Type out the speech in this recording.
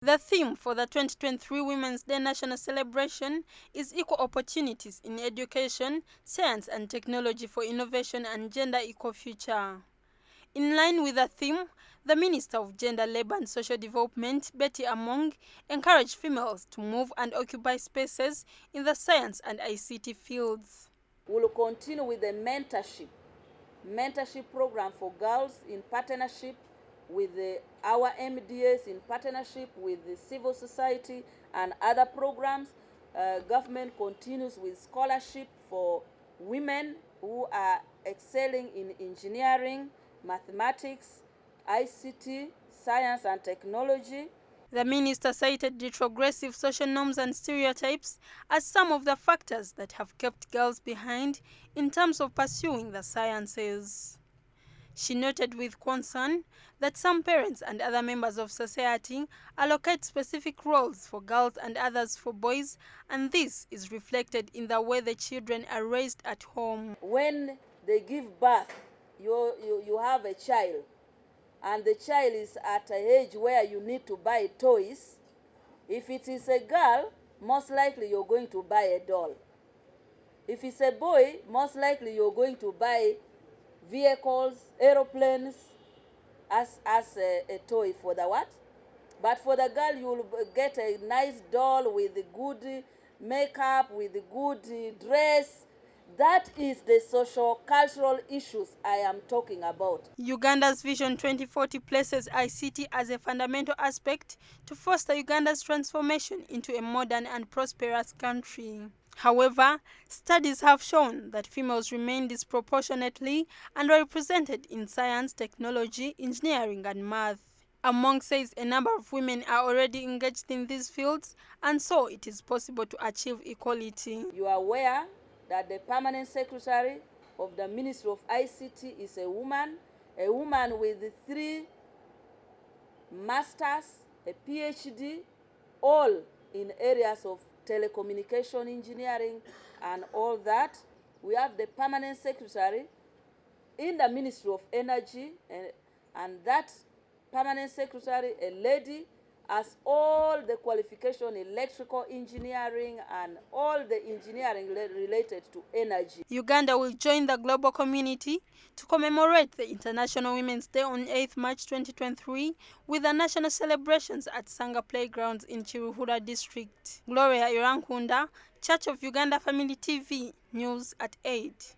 The theme for the 2023 Women's Day National Celebration is Equal Opportunities in Education, Science and Technology for Innovation and Gender Equal Future. In line with the theme, the Minister of Gender, Labour and Social Development, Betty Amongi, encouraged females to move and occupy spaces in the science and ICT fields. We will continue with the mentorship program for girls in partnership with our MDAs, in partnership with the civil society and other programs. Government continues with scholarship for women who are excelling in engineering, mathematics, ICT, science and technology. The minister cited retrogressive social norms and stereotypes as some of the factors that have kept girls behind in terms of pursuing the sciences. She noted with concern that some parents and other members of society allocate specific roles for girls and others for boys, and this is reflected in the way the children are raised at home. When they give birth, you have a child, and the child is at an age where you need to buy toys. If it is a girl, most likely you're going to buy a doll. If it's a boy, most likely you're going to buy vehicles, aeroplanes, as a toy for the what? But for the girl, you'll get a nice doll with good makeup, with good dress. That is the social cultural issues I am talking about. Uganda's Vision 2040 places ICT as a fundamental aspect to foster Uganda's transformation into a modern and prosperous country. However, studies have shown that females remain disproportionately underrepresented in science, technology, engineering, and math. Amongi says a number of women are already engaged in these fields, and so it is possible to achieve equality. You are aware that the permanent secretary of the Ministry of ICT is a woman with 3 masters, a PhD, all in areas of telecommunication engineering and all that. We have the permanent secretary in the Ministry of Energy, and that permanent secretary, a lady, has all the qualification, electrical engineering and all the engineering related to energy. Uganda will join the global community to commemorate the International Women's Day on 8th March 2023 with the national celebrations at Sanga Playgrounds in Chiruhura District. Gloria Irankunda, Church of Uganda Family TV, News at 8.